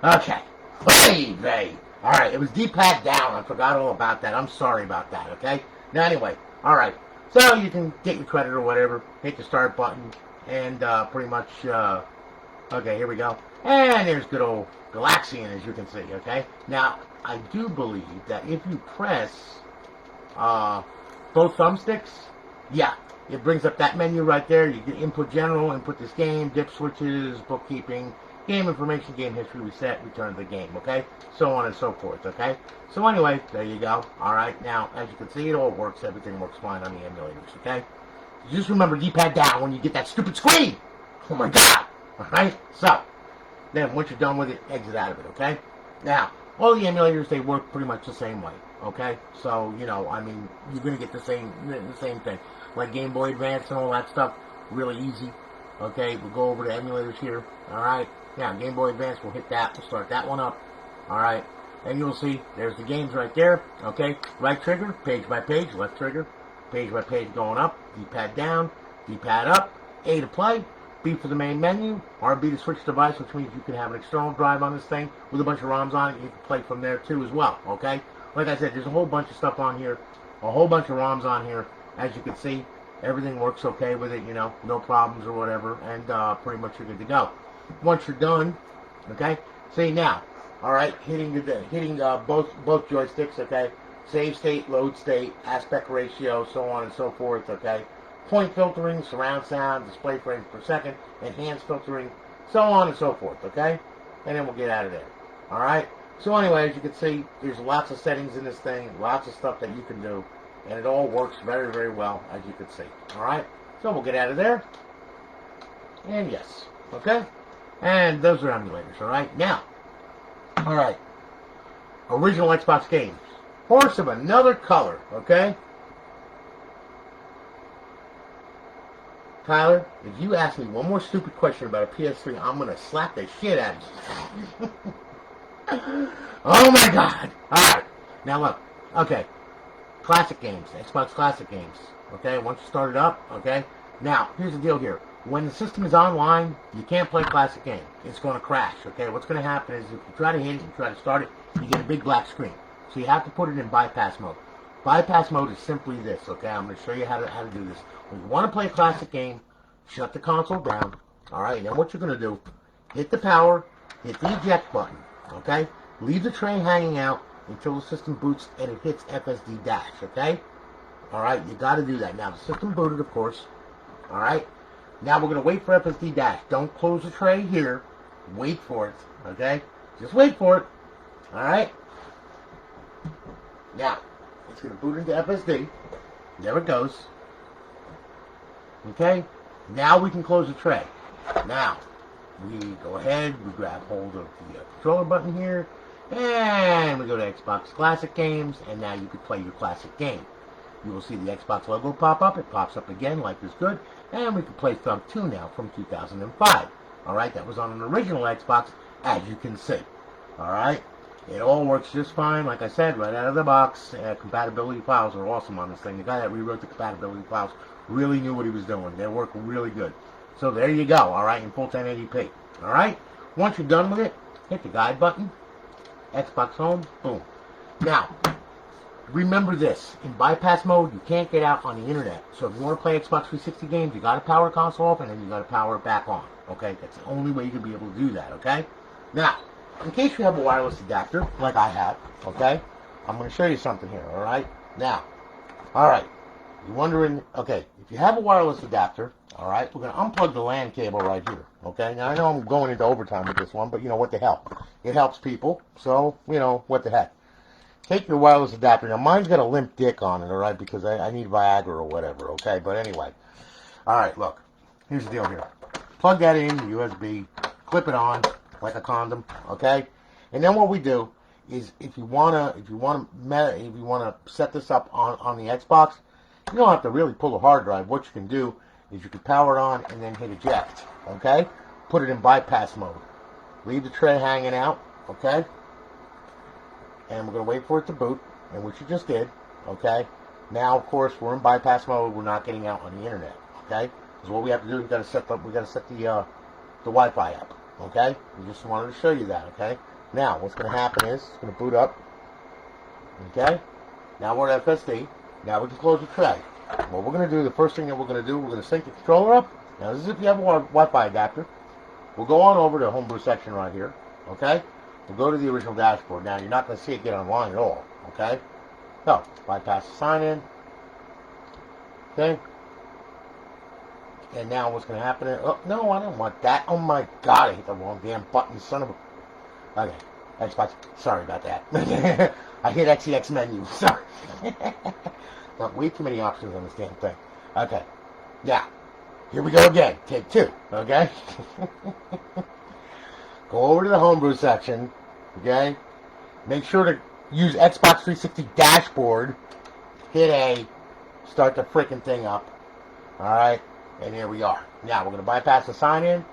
Okay. Baby! Alright, it was D-pad down. I forgot all about that. I'm sorry about that, okay? Now, anyway, alright. So, you can get your credit or whatever. Hit the start button. And, pretty much, okay, here we go. And there's good old Galaxian, as you can see, okay? Now, I do believe that if you press, both thumbsticks, yeah, it brings up that menu right there. You get input general, input this game, dip switches, bookkeeping, game information, game history, reset, return to the game, okay? So on and so forth, okay? So anyway, there you go. Alright, now, as you can see, it all works. Everything works fine on the emulators, okay? Just remember D-pad down when you get that stupid screen! Oh my god! Alright? So, then once you're done with it, exit out of it, okay? Now, all the emulators, they work pretty much the same way, okay? So, you know, I mean, you're going to get the same thing. Like Game Boy Advance and all that stuff, really easy. Okay, we'll go over to emulators here, alright? Now, Game Boy Advance, we'll hit that. We'll start that one up. Alright. And you'll see, there's the games right there. Okay. Right trigger, page by page. Left trigger, page by page going up. D-pad down, D-pad up. A to play. B for the main menu. RB to switch device, which means you can have an external drive on this thing with a bunch of ROMs on it. You can play from there too as well. Okay. Like I said, there's a whole bunch of stuff on here. A whole bunch of ROMs on here. As you can see, everything works okay with it, you know, no problems or whatever, and pretty much you're good to go. Once you're done, okay, see now, alright, hitting both joysticks, okay, save state, load state, aspect ratio, so on and so forth, okay, point filtering, surround sound, display frames per second, enhanced filtering, so on and so forth, okay, and then we'll get out of there, alright. So anyway, as you can see, there's lots of settings in this thing, lots of stuff that you can do, and it all works very, very well, as you can see. Alright? So we'll get out of there. And yes. Okay? And those are emulators, alright? Now, alright. Original Xbox games. Horse of another color, okay? Tyler, if you ask me one more stupid question about a PS3, I'm going to slap the shit out of you. Oh my god! Alright. Now look. Okay. Classic games, Xbox classic games, okay, once you start it up, okay, now, here's the deal here, when the system is online, you can't play classic game, it's going to crash, okay, what's going to happen is if you try to hit it, you try to start it, you get a big black screen, so you have to put it in bypass mode. Bypass mode is simply this, okay, I'm going to show you how to do this. When you want to play a classic game, shut the console down, alright, and then what you're going to do, hit the power, hit the eject button, okay, leave the tray hanging out, until the system boots and it hits FSD dash, okay? Alright, you got to do that. Now, the system booted, of course. Alright? Now, we're going to wait for FSD dash. Don't close the tray here. Wait for it, okay? Just wait for it. Alright? Now, it's going to boot into FSD. There it goes. Okay? Now we can close the tray. Now, we go ahead, we grab hold of the controller button here. And we go to Xbox Classic Games, and now you can play your classic game. You will see the Xbox logo pop up. It pops up again, like is good. And we can play Thug 2 now from 2005. Alright, that was on an original Xbox, as you can see. Alright, it all works just fine. Like I said, right out of the box. Compatibility files are awesome on this thing. The guy that rewrote the compatibility files really knew what he was doing. They work really good. So there you go, alright, in full 1080p. Alright, once you're done with it, hit the guide button. Xbox Home, boom. Now, remember this. In bypass mode, you can't get out on the internet. So if you want to play Xbox 360 games, you got to power the console off and then you got to power it back on. Okay? That's the only way you can be able to do that. Okay? Now, in case you have a wireless adapter, like I have, okay, I'm going to show you something here. Alright? Now, alright. You're wondering, okay, if you have a wireless adapter, alright, we're going to unplug the LAN cable right here. Okay? Now, I know I'm going into overtime with this one, but you know, what the hell? It helps people, so, you know, what the heck. Take your wireless adapter. Now, mine's got a limp dick on it, alright, because I need Viagra or whatever, okay? But anyway. Alright, look. Here's the deal here. Plug that in, USB, clip it on, like a condom, okay? And then what we do is, if you wanna set this up on the Xbox, you don't have to really pull the hard drive. What you can do is you can power it on and then hit eject, okay? Put it in bypass mode. Leave the tray hanging out, okay? And we're going to wait for it to boot, and which you just did, okay? Now, of course, we're in bypass mode. We're not getting out on the internet, okay? Because what we have to do is we got to set the Wi-Fi up, okay? We just wanted to show you that, okay? Now, what's going to happen is it's going to boot up, okay? Now we're at FSD. Now we can close the tray. What we're going to do, the first thing that we're going to do, we're going to sync the controller up. Now, this is if you have a Wi-Fi adapter. We'll go on over to the homebrew section right here, okay? We'll go to the original dashboard. Now, you're not going to see it get online at all, okay? So, bypass the sign-in, okay? And now what's going to happen is, oh, no, I don't want that. Oh, my God, I hit the wrong damn button, son of a... Okay, Xbox, sorry about that. I hit XEX menu, sorry. Got way too many options on this damn thing. Okay, now, here we go again. Take two, okay? Go over to the homebrew section, okay? Make sure to use Xbox 360 dashboard. Hit A. Start the freaking thing up. Alright? And here we are. Now, we're going to bypass the sign-in.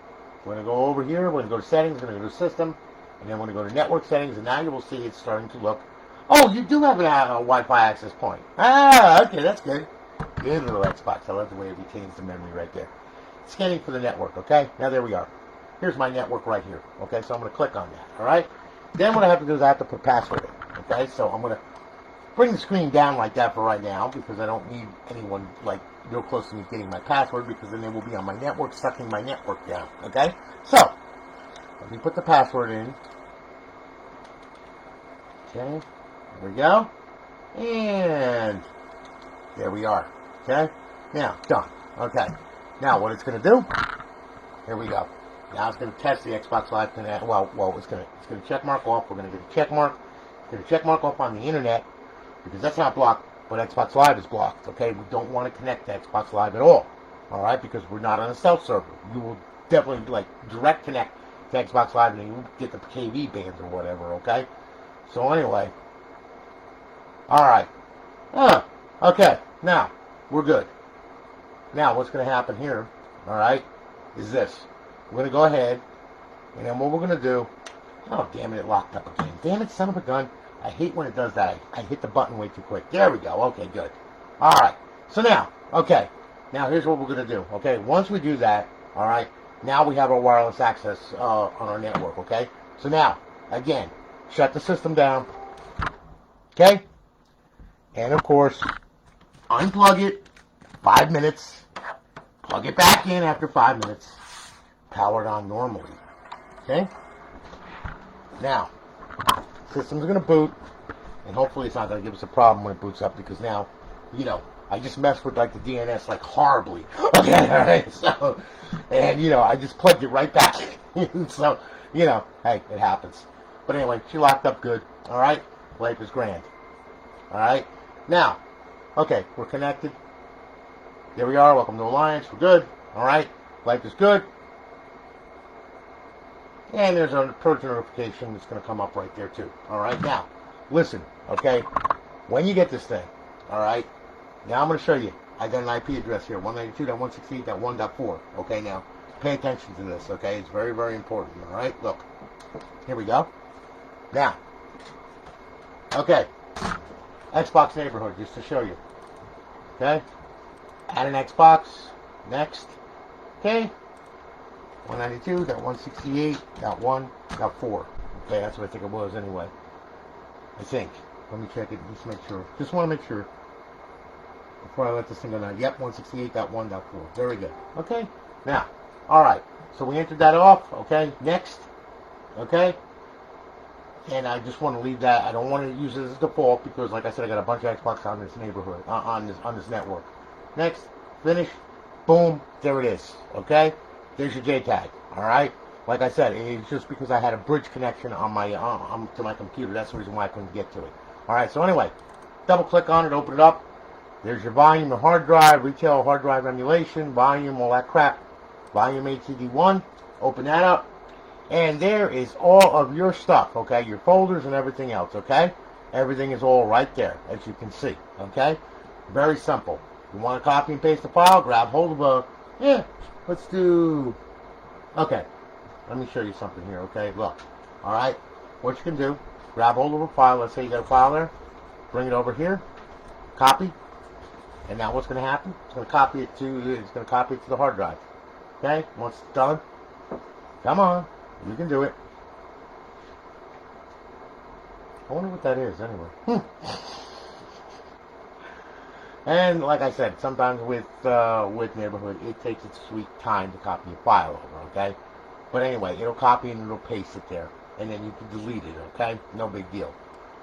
We're going to go over here. We're going to go to settings. We're going to go to system. And then we're going to go to network settings. And now you will see it's starting to look. Oh, you do have a Wi-Fi access point. Ah, okay, that's good. Good little Xbox. I love the way it retains the memory right there. Scanning for the network, okay? Now there we are. Here's my network right here, okay? So I'm going to click on that, all right? Then what I have to do is I have to put password in, okay? So I'm going to bring the screen down like that for right now because I don't need anyone, like, real close to me getting my password because then they will be on my network, sucking my network down, okay? So, let me put the password in. Okay, there we go. And there we are, okay? Now, done, okay. Now, what it's going to do, here we go. Now it's going to test the Xbox Live Connect. Well, it's going to check mark off. We're going to get a check mark. It's going to check mark off on the internet because that's not blocked, but Xbox Live is blocked. Okay, we don't want to connect to Xbox Live at all. All right, because we're not on a stealth server. You will definitely like direct connect to Xbox Live, and then you get the GtaV bands or whatever. Okay. So anyway, all right. Okay. Now we're good. Now what's going to happen here? All right, is this. We're going to go ahead, and then what we're going to do, oh, damn it, it locked up again. Damn it, son of a gun. I hate when it does that. I hit the button way too quick. There we go. Okay, good. All right. So now, okay, now here's what we're going to do. Okay, once we do that, all right, now we have our wireless access on our network, okay? So now, again, shut the system down, okay? And, of course, unplug it, 5 minutes, plug it back in after 5 minutes. Powered on normally. Okay? Now, system's going to boot, and hopefully it's not going to give us a problem when it boots up because now, you know, I just messed with like the DNS like horribly. Okay, alright, so, and you know, I just plugged it right back. So, you know, hey, it happens. But anyway, she locked up good. Alright? Life is grand. Alright? Now, okay, we're connected. There we are. Welcome to Alliance. We're good. Alright? Life is good. And there's a Purge notification that's going to come up right there, too. All right? Now, listen, okay? When you get this thing, all right? Now I'm going to show you. I got an IP address here, 192.168.1.4. Okay, now, pay attention to this, okay? It's very, very important, all right? Look. Here we go. Now. Okay. Xbox neighborhood, just to show you. Okay? Add an Xbox. Next. Okay? 192.168.1.4. Okay, that's what I think it was anyway. I think. Let me check it just to make sure. Just want to make sure before I let this thing go down. Yep, 168.1.4. Very good. Okay. Now, alright. So we entered that off. Okay. Next. Okay. And I just want to leave that. I don't want to use it as default because, like I said, I got a bunch of Xbox on this neighborhood, on this network. Next. Finish. Boom. There it is. Okay. There's your GtaV, all right? Like I said, it's just because I had a bridge connection on my to my computer. That's the reason why I couldn't get to it. All right, so anyway, double-click on it, open it up. There's your volume, the hard drive, retail hard drive emulation, volume, all that crap. Volume HDD1, open that up. And there is all of your stuff, okay? Your folders and everything else, okay? Everything is all right there, as you can see, okay? Very simple. You want to copy and paste the file, grab hold of let's do, okay, let me show you something here, okay, look, alright, what you can do, grab hold of a file, let's say you got a file there, bring it over here, copy, and now what's going to happen, it's going to copy it to the hard drive, okay, once it's done, come on, you can do it, I wonder what that is, anyway, And like I said, sometimes with neighborhood, it takes its sweet time to copy a file over, okay? But anyway, it'll copy and it'll paste it there, and then you can delete it, okay? No big deal.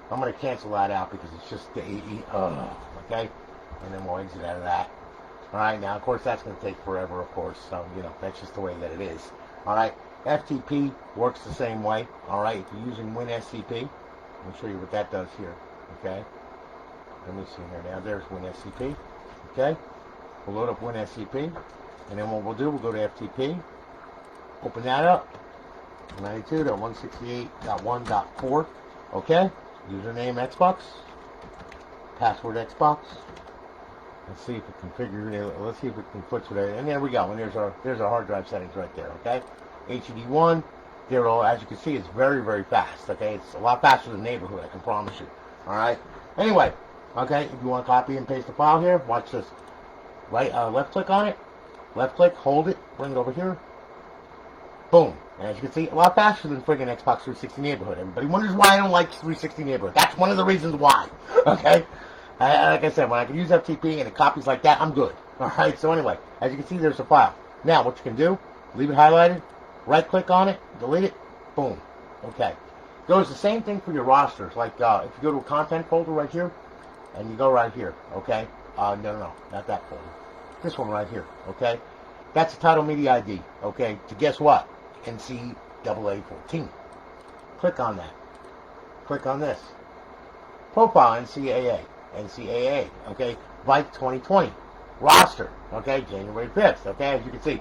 I'm going to cancel that out because it's just okay? And then we'll exit out of that. All right, now, of course, that's going to take forever, of course, so, you know, that's just the way that it is. All right, FTP works the same way, all right? If you're using Winscp, let me show you what that does here, okay? Let me see here now. There's Winscp. Okay. We'll load up Winscp. And then what we'll do, we'll go to FTP. Open that up. 92.168.1.4. Okay. Username Xbox. Password Xbox. Let's see if it configures. Let's see if it conflicts with it. And there we go. And there's our hard drive settings right there. Okay. HED1. They're all, as you can see, it's very, very fast. Okay, it's a lot faster than Neighborhood, I can promise you. All right. Anyway, okay, if you want to copy and paste the file here, watch this. Right, left click on it. Left click, hold it, bring it over here. Boom. And as you can see, a lot faster than friggin' Xbox 360 Neighborhood. Everybody wonders why I don't like 360 Neighborhood. That's one of the reasons why. Okay? Like I said, when I can use FTP and it copies like that, I'm good. Alright, so anyway, as you can see, there's a file. Now, what you can do, leave it highlighted, right click on it, delete it, boom. Okay. Goes the same thing for your rosters. Like, if you go to a content folder right here, and you go right here, okay? No, not that folder. This one right here, okay? That's the title media ID, okay? To guess what? NCAA14. Click on that. Click on this. Profile NCAA, okay? Vike 2020. Roster, okay? January 5th, okay? As you can see,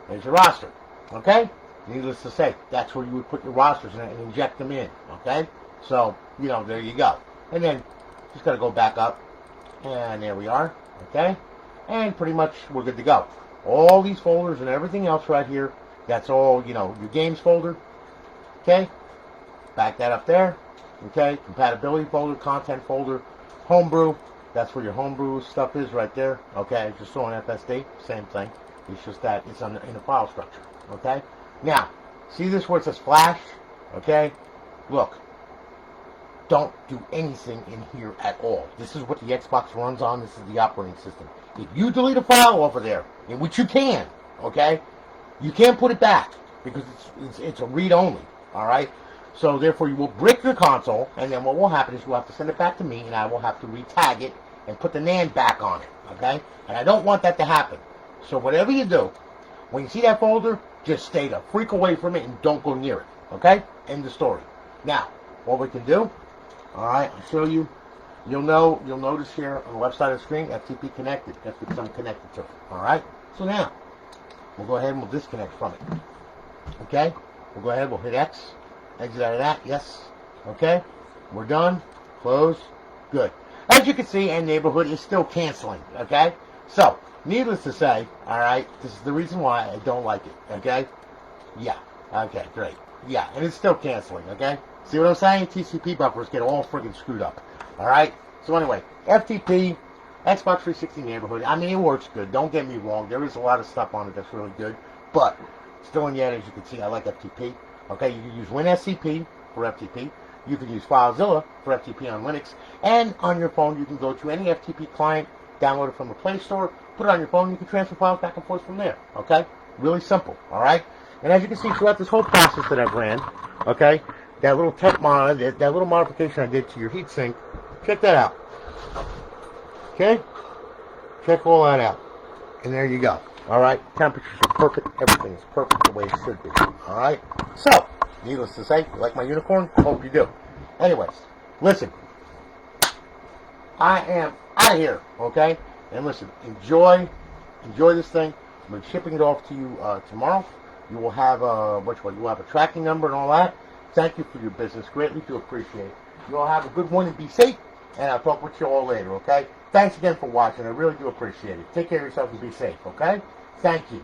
there's your roster, okay? Needless to say, that's where you would put your rosters in and inject them in, okay? So, you know, there you go. And then, just got to go back up, and there we are, okay? And pretty much we're good to go. All these folders and everything else right here, that's all, you know, your games folder, okay? Back that up there, okay? Compatibility folder, content folder, homebrew, that's where your homebrew stuff is right there, okay? Just throwing FSD, same thing. It's just that it's in a file structure, okay? Now, see this where it says flash, okay? Look, don't do anything in here at all. This is what the Xbox runs on. This is the operating system. If you delete a file over there, in which you can, okay, you can't put it back because it's a read-only, all right? So, therefore, you will brick your console, and then what will happen is you'll have to send it back to me, and I will have to retag it and put the NAND back on it, okay? And I don't want that to happen. So, whatever you do, when you see that folder, just stay the freak away from it and don't go near it, okay? End the story. Now, what we can do, all right, I'll show you. You'll notice here on the left side of the screen, FTP connected. That's because I'm connected to it, all right? So now, we'll go ahead and we'll disconnect from it, okay? We'll go ahead, we'll hit X, exit out of that, yes, okay? We're done, close, good. As you can see, and Neighborhood is still canceling, okay? So, needless to say, all right, this is the reason why I don't like it, okay? Yeah, okay, great. Yeah, and it's still canceling, okay? See what I'm saying? TCP buffers get all friggin' screwed up, all right? So anyway, FTP, Xbox 360 Neighborhood, I mean, it works good. Don't get me wrong. There is a lot of stuff on it that's really good, but still in the end, as you can see, I like FTP, okay? You can use WinSCP for FTP. You can use FileZilla for FTP on Linux, and on your phone, you can go to any FTP client, download it from the Play Store, put it on your phone, you can transfer files back and forth from there, okay? Really simple, all right? And as you can see, throughout this whole process that I've ran, okay, that little temp mod, that little modification I did to your heatsink, check that out, okay? Check all that out, and there you go, all right? Temperatures are perfect, everything is perfect the way it should be, all right? So, needless to say, you like my unicorn? Hope you do. Anyways, listen, I am out of here, okay? And listen, enjoy this thing. I'm going to be shipping it off to you tomorrow. You will have you will have a tracking number and all that. Thank you for your business. Greatly do appreciate it. You all have a good one and be safe. And I'll talk with you all later, okay? Thanks again for watching. I really do appreciate it. Take care of yourself and be safe, okay? Thank you.